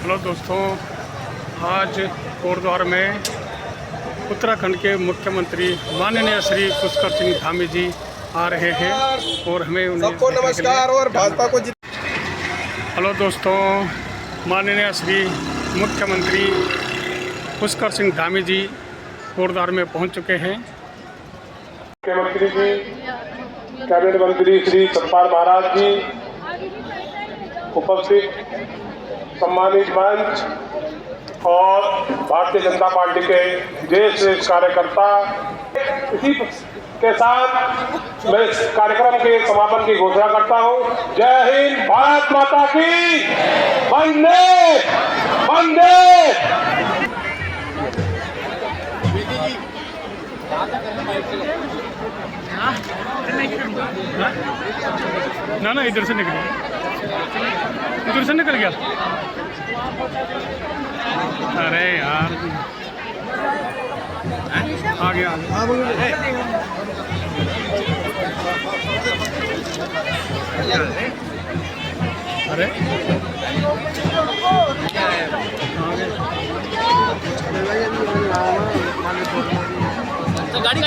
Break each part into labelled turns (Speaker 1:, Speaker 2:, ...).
Speaker 1: Hello दोस्तों, आज कोटद्वार में उत्तराखंड के मुख्यमंत्री माननीय श्री पुष्कर सिंह धामी जी आ रहे हैं और हमें उन्हें
Speaker 2: सबको नमस्कार और भाजपा को
Speaker 1: हेलो दोस्तों, माननीय श्री मुख्यमंत्री पुष्कर सिंह धामी जी कोटद्वार में पहुंच चुके हैं।
Speaker 3: मुख्यमंत्री जी, कैबिनेट मंत्री श्री सतपाल महाराज जी, उपस्थित सम्मानित मंच और भारतीय जनता पार्टी के ज्येष्ठ कार्यकर्ता, इसी के साथ मैं इस कार्यक्रम के समापन की घोषणा करता हूं। जय हिंद, भारत माता की वंदे वंदे।
Speaker 1: ना इधर से निकल गया। अरे यार, आगे अरे गाड़ी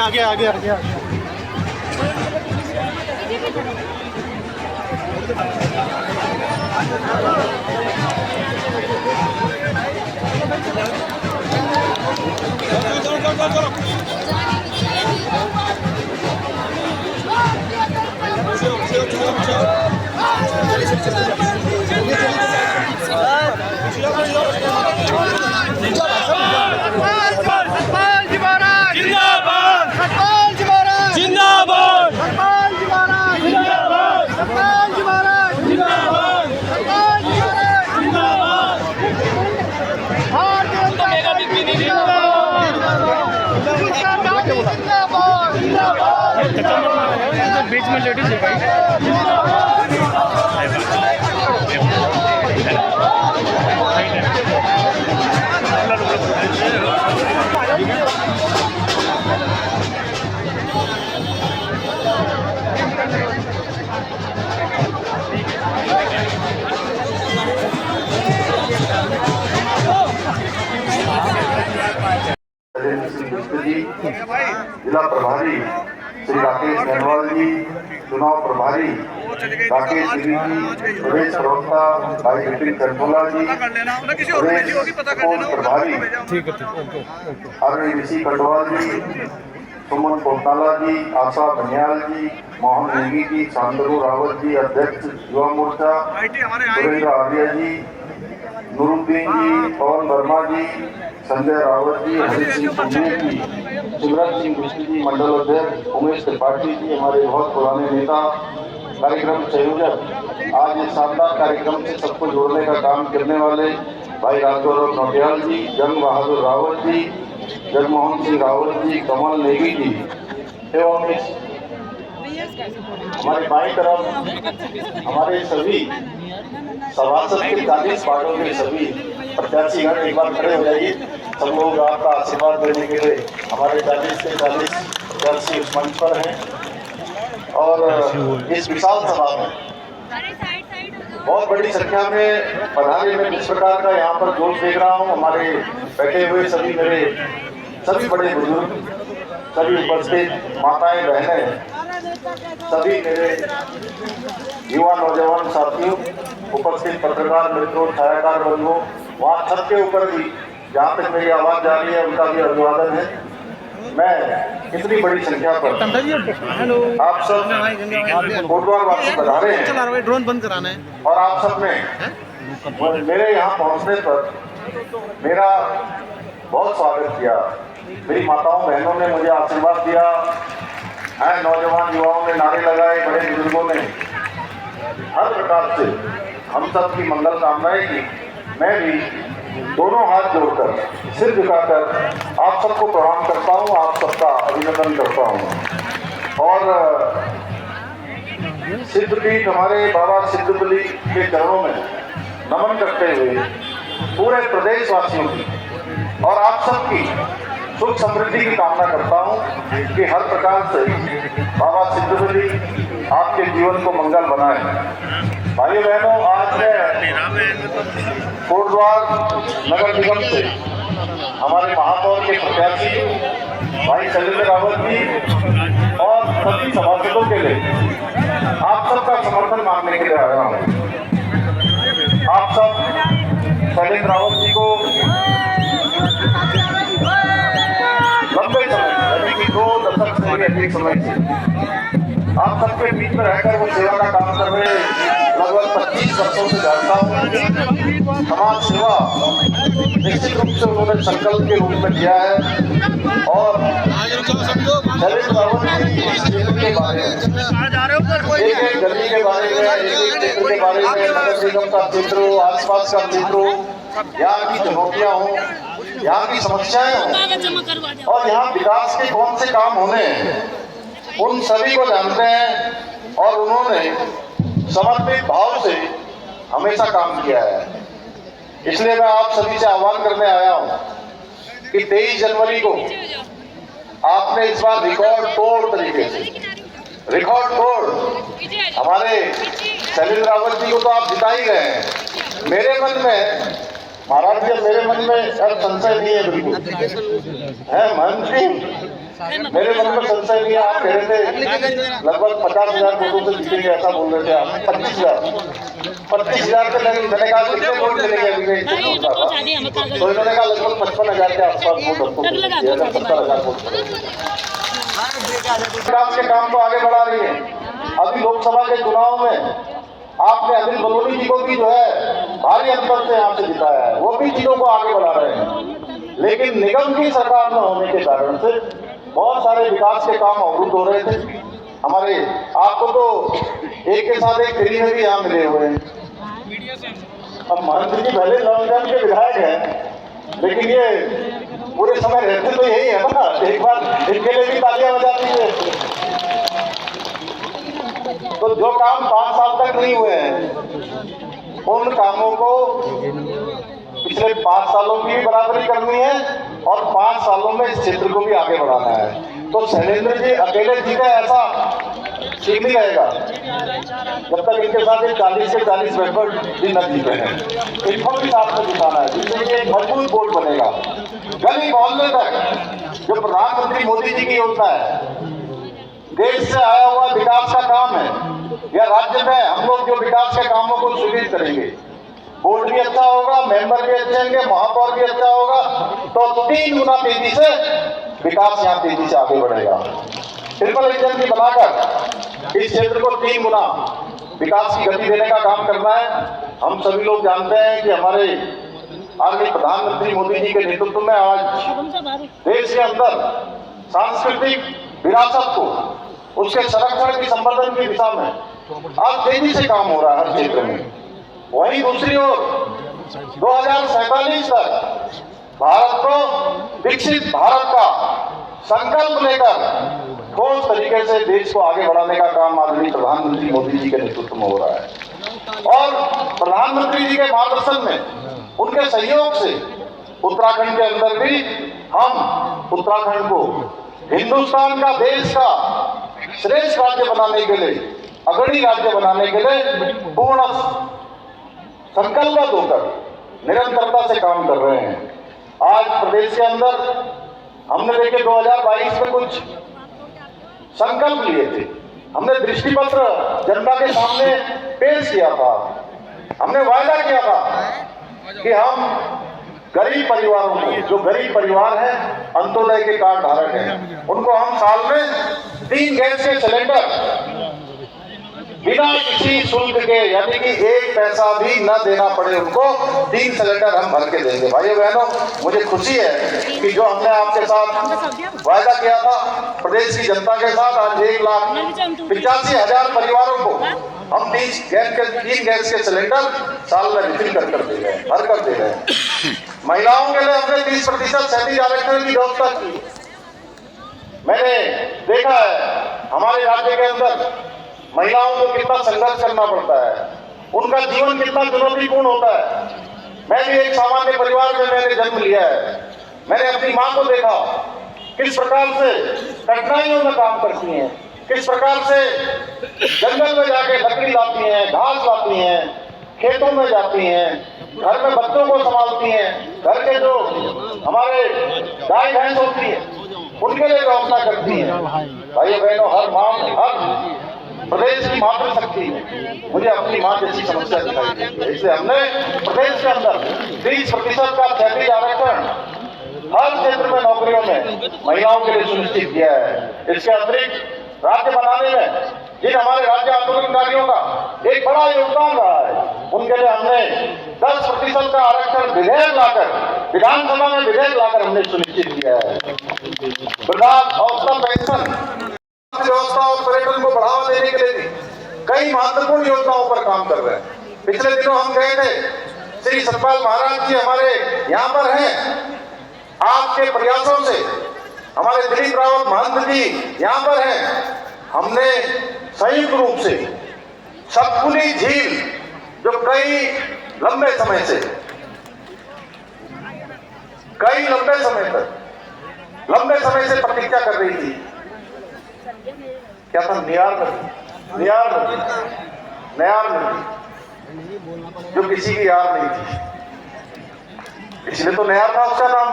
Speaker 1: आगे बीच में लेडीज है भाई।
Speaker 4: जिला प्रभारी श्री राकेश गहनवाल जी, चुनाव प्रभारी राकेश गिरी जी, प्रदेश प्रवक्ता भाई विपिन करमोला जी, प्रदेश प्रभारी अरविंद ऋषि कटवाल जी, सुमन कोटाला जी, आशा बनियाल जी, मोहन नेगी जी, शांतनु रावत जी, अध्यक्ष युवा मोर्चा, सुरेंद्र आर्य जी, नूरुद्दीन जी, पवन वर्मा जी, संजय रावत जी, हरीश सिंह कुंभे जी, शिवराज सिंह मिश्र जी, मंडल अध्यक्ष उमेश त्रिपाठी जी, हमारे बहुत पुराने नेता, कार्यक्रम संयोजक, आज इस शानदार कार्यक्रम से सबको जोड़ने का काम करने वाले भाई राजगौरव नौटियाल जी, जंग बहादुर रावत जी, जगमोहन सिंह रावत जी, कमल नेगी जी, एवं इस हमारे बाईं तरफ हमारे सभी सभासद के 40 वार्डों के सभी प्रत्याशीगण एक बार खड़े हो जाइए। सब लोग आपका आशीर्वाद देने के लिए हमारे 40 के 40 प्रत्याशी इस मंच पर हैं और इस विशाल सभा में बहुत बड़ी संख्या में पधारे। मैं जिस प्रकार का यहाँ पर जोश देख रहा हूँ, हमारे बैठे हुए सभी मेरे सभी बड़े बुजुर्ग, सभी उपस्थित माताएं बहनें, सभी मेरे युवा नौजवान साथियों, उपस्थित पत्रकार मित्रों, छायाकार बंधुओं, वहाँ छत के ऊपर भी जहाँ तक मेरी आवाज जा रही है उनका भी अभिवादन है। मैं इतनी बड़ी संख्या पर आप सब कोटद्वार वासी पधारे हैं,
Speaker 2: ड्रोन बंद कराना है
Speaker 4: और आप सब ने मेरे यहाँ पहुँचने पर मेरा बहुत स्वागत किया। मेरी माताओं बहनों ने मुझे आशीर्वाद दिया है, नौजवान युवाओं ने नारे लगाए, बड़े बुजुर्गों ने हर प्रकार से हम सब की मंगल कामनाएं की। मैं भी दोनों हाथ जोड़कर, सिर झुकाकर आप सबको प्रणाम करता हूं, आप सबका अभिनंदन करता हूं। और सिद्धपीठ हमारे बाबा सिद्धबली के चरणों में नमन करते हुए पूरे प्रदेशवासियों की और आप सबकी सुख समृद्धि की कामना करता हूं कि हर प्रकार से बाबा सिद्धबली आपके जीवन को मंगल बनाए। भाइयों बहनों, आज मैं कोटद्वार नगर निगम से हमारे महापौर के प्रत्याशी भाई शैलेंद्र रावत जी और सभी सभासदों के लिए आप सबका समर्थन मांगने के लिए आया हूँ। आप सब शैलेंद्र रावत जी को लंबे समय यानी कि 2 दशक से अधिक समय से आप सबके बीच में रहकर वो सेवा का काम कर रहे लगभग 25 वर्षों से जानता हूँ। समाज सेवा निश्चित रूप से उन्होंने संकल्प के रूप में किया है और शैलेंद्र रावत जी इस क्षेत्र के बारे में एक गली के बारे में, एक क्षेत्र के बारे में, नगर निगम का क्षेत्र हो, आसपास का क्षेत्र हो, यहाँ की चुनौतियाँ हो, यहाँ की समस्याएं हो और यहाँ विकास के कौन से काम होने हैं, उन सभी को जानते हैं और उन्होंने समर्पित भाव से हमेशा काम किया है। इसलिए मैं आप सभी से आह्वान करने आया हूं कि 23 जनवरी को आपने इस बार रिकॉर्ड तोड़ तरीके से हमारे शैलेंद्र रावत जी को तो आप जिता ही गए हैं। मेरे मन में महाराज जी, मेरे मन में अब संशय नहीं है, बिल्कुल है मंत्री, मेरे मन में संशय नहीं है। आप कह रहे थे लगभग 50,000 वोटों से जीतेंगे, ऐसा बोल रहे थे आप। 25,000 से मैंने कहा कितने वोट मिलेंगे अभी, तो इन्होंने कहा लगभग 55,000 के आसपास वोट हमको 70,000 वोट। विकास के काम को आगे बढ़ा रही है। अभी लोकसभा के चुनाव में आपने अनिल बलूनी जी को भी जो है भारी अंतर से यहाँ से जिताया है, वो भी चीजों को आगे बढ़ा रहे हैं। लेकिन निगम की सरकार न होने के कारण से बहुत सारे विकास के काम अवरुद्ध हो रहे थे हमारे। आपको तो एक के साथ एक फ्री में भी यहाँ मिले हुए हैं। अब महंत जी पहले नवनिगम के विधायक हैं, लेकिन ये पूरे समय रहते तो यही है ना, एक बार इनके लिए भी तालियां बजा दीजिए। तो जो काम 5 साल तक नहीं हुए हैं, उन कामों को पिछले 5 सालों की भी बराबरी करनी है और 5 सालों में इस क्षेत्र को भी आगे बढ़ाना है। तो शैलेंद्र जी अकेले जीते ऐसा ठीक नहीं रहेगा जब तक इनके साथ 40 के 40 मेंबर भी न जीते हैं। इनको भी साथ में जिताना है, जिससे ये एक मजबूत बोर्ड बनेगा। गली मोहल्ले तक जो प्रधानमंत्री मोदी जी की योजना है, देश से आया हुआ विकास का काम है, या राज्य में हम लोग जो विकास के कामों को सुनिश्चित करेंगे, बोर्ड भी अच्छा होगा, मेंबर भी अच्छे होंगे, महापौर भी अच्छा होगा, तो 3 गुना तेजी से विकास यहाँ तेजी से आगे बढ़ेगा। ट्रिपल इंजन की बनाकर इस क्षेत्र को 3 गुना विकास की गति देने का काम करना है। हम सभी लोग जानते हैं कि हमारे आदरणीय प्रधानमंत्री मोदी जी के नेतृत्व में आज देश के अंदर सांस्कृतिक विरासत को, उसके संरक्षण की संवर्धन की दिशा में आज तेजी से काम हो रहा है हर क्षेत्र में। वहीं दूसरी ओर 2047 तक भारत को विकसित भारत का संकल्प लेकर ठोस तरीके से देश को आगे बढ़ाने का काम आदरणीय प्रधानमंत्री मोदी जी के नेतृत्व में हो रहा है। और प्रधानमंत्री जी के मार्गदर्शन में, उनके सहयोग से उत्तराखंड के अंदर भी हम उत्तराखंड को हिंदुस्तान का, देश का श्रेष्ठ राज्य बनाने के लिए, अग्रणी राज्य बनाने के लिए पूर्ण संकल्प होकर निरंतरता से काम कर रहे हैं। आज प्रदेश के अंदर हमने देखे 2022 में कुछ संकल्प लिए थे, हमने दृष्टि पत्र जनता के सामने पेश किया था। हमने वायदा किया था कि हम गरीब परिवारों को, जो गरीब परिवार है, अंत्योदय के कार्ड धारक हैं, उनको हम साल में 3 गैस के सिलेंडर बिना किसी शुल्क के, यानी कि 1 पैसा भी न देना पड़े उनको, 3 सिलेंडर हम भर के देंगे। भाइयों बहनों, मुझे खुशी है कि जो हमने आपके साथ वायदा किया था प्रदेश की जनता के साथ, आज 1,85,000 परिवारों को हम 3 गैस के सिलेंडर साल में वितरित कर दे रहे हैं, भर कर दे रहे हैं। महिलाओं के लिए हमने 30% क्षैतिज आरक्षण की व्यवस्था की। मैंने देखा है हमारे राज्य के अंदर महिलाओं को कितना संघर्ष करना पड़ता है, उनका जीवन कितना चुनौतीपूर्ण होता है। मैं भी एक सामान्य परिवार में मैंने जन्म लिया है। मैंने अपनी माँ को देखा किस प्रकार से कठिनाइयों में काम करती हैं, किस प्रकार से जंगल में जाके लकड़ी लाती हैं, घास लाती हैं, खेतों में जाती हैं, घर में बच्चों को संभालती हैं, घर के जो हमारे गाय भैंस होती है उनके लिए व्यवस्था करती हैं। भाइयों बहनों, हर माँ, हर प्रदेश की मातृशक्ति है, मुझे अपनी माँ जैसी समस्या दिखाई देती है। इसलिए हमने प्रदेश के अंदर 30% का क्षैतिज आरक्षण हर क्षेत्र में नौकरियों में महिलाओं के लिए सुनिश्चित किया है। इसके अतिरिक्त राज्य बनाने में जिन हमारे राज्य आंदोलनकारियों का एक बड़ा योगदान रहा है, उनके लिए हमने 10% का आरक्षण विधेयक लाकर, विधानसभा में विधेयक लाकर हमने सुनिश्चित किया है। वृद्धावस्था पेंशन व्यवस्था और पर्यटन को बढ़ावा देने के लिए भी कई महत्वपूर्ण योजनाओं पर काम कर रहे हैं। पिछले दिनों हम गए थे, श्री सतपाल महाराज जी हमारे यहाँ पर हैं। आपके प्रयासों से हमारे दिलीप रावत महंत जी यहाँ पर हैं। हमने संयुक्त रूप से सतपुली झील, जो कई लंबे समय से प्रतीक्षा कर रही थी, क्या था, नियार नदी, जो किसी की यार नहीं थी, इसलिए तो नयार था उसका नाम।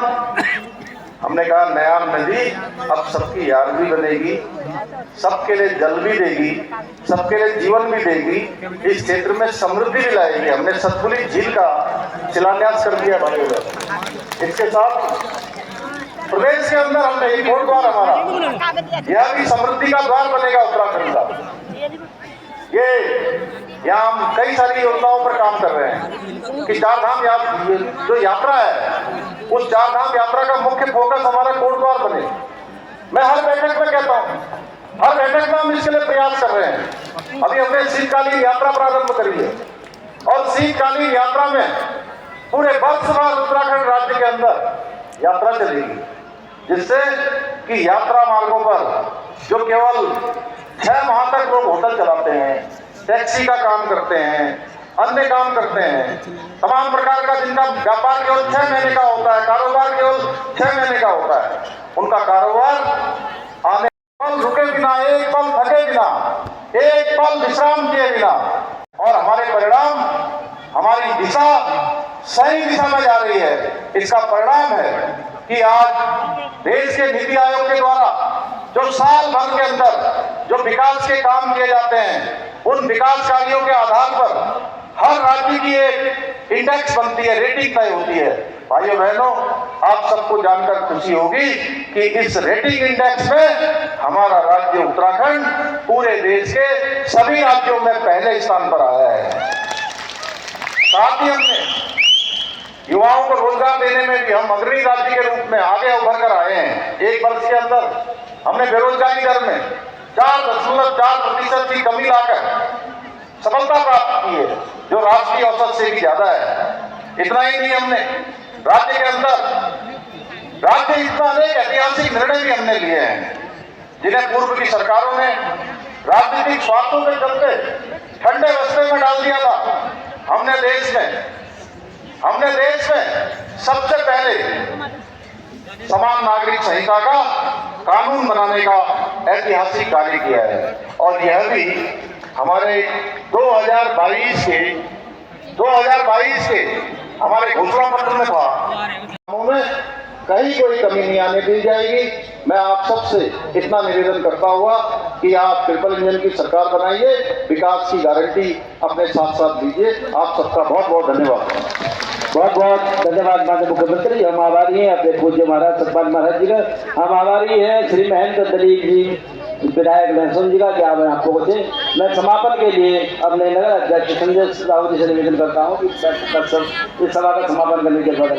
Speaker 4: हमने कहा नयार नदी अब सबकी यार भी बनेगी, सबके लिए जल भी देगी, सबके लिए जीवन भी देगी, इस क्षेत्र में समृद्धि भी लाएगी। हमने सतपुली झील का शिलान्यास कर दिया भाइयों। इसके साथ प्रदेश के अंदर हमने एक और द्वार, हमारा यह भी समृद्धि का द्वार बनेगा उत्तराखंड का। ये यहाँ हम कई सारी योजनाओं पर काम कर रहे हैं कि चारधाम जो यात्रा है, उस चारधाम यात्रा का मुख्य फोकस हमारा कोटद्वार बने। मैं हर बैठक में कहता हूँ, हर बैठक में हम इसके लिए प्रयास कर रहे हैं। अभी हमने शीतकालीन यात्रा प्रारंभ करी है और शीतकालीन यात्रा में पूरे वर्ष भर उत्तराखंड राज्य के अंदर यात्रा चलेगी, जिससे कि यात्रा मार्गों पर जो केवल 6 माह तक लोग होटल चलाते हैं, टैक्सी का काम करते हैं, अन्य काम करते हैं, तमाम प्रकार का जिनका व्यापार केवल 6 महीने का होता है, कारोबार केवल 6 महीने का होता है, उनका कारोबार आने पल रुके बिना, एक पल थके बिना, एक पल विश्राम किए बिना, और हमारे परिणाम, हमारी दिशा सही दिशा में जा रही है। इसका परिणाम है कि आज देश के नीति आयोग के द्वारा जो साल भर के अंदर जो विकास के काम किए जाते हैं, उन विकास कार्यों के आधार पर हर राज्य की एक इंडेक्स बनती है, रेटिंग तय होती है। भाइयों बहनों, आप सबको जानकर खुशी होगी कि इस रेटिंग इंडेक्स में हमारा राज्य उत्तराखंड पूरे देश के सभी राज्यों में पहले स्थान पर आया है। साथ ही हमने युवाओं को रोजगार देने में भी हम अग्रणी राज्य के रूप में आगे उभर कर आए हैं। एक वर्ष के अंदर हमने बेरोजगारी दर में 4.4% की कमी लाकर सफलता प्राप्त की है, जो राष्ट्रीय औसत से भी ज्यादा है। इतना ही नहीं, हमने राज्य के अंदर इतना अनेक ऐतिहासिक निर्णय भी हमने लिए हैं, जिन्हें पूर्व की सरकारों ने राजनीतिक स्वार्थों के चलते ठंडे बस्ते में डाल दिया था। हमने देश में सबसे पहले समान नागरिक संहिता का कानून बनाने का ऐतिहासिक कार्य किया है, और यह भी हमारे 2022 के हमारे घोषणा पत्र में था। कहीं कोई कमी नहीं आने दी जाएगी। मैं आप सबसे इतना निवेदन करता हुआ कि आप ट्रिपल इंजन की सरकार बनाइए, विकास की गारंटी अपने साथ साथ दीजिए। आप सबका बहुत बहुत धन्यवाद।
Speaker 5: बहुत बहुत धन्यवाद माननीय मुख्यमंत्री। हम आभारी हैं अपने पूज्य महाराज सतपाल महाराज जी का। हम आभारी हैं श्री महेंद्र दलीप जी, विधायक लहसुन जी का, कि आप आपको कुछ। मैं समापन के लिए अपने नगर अध्यक्ष संजय रावत जी से निवेदन करता हूँ कि इस सभा का समापन करने के बाद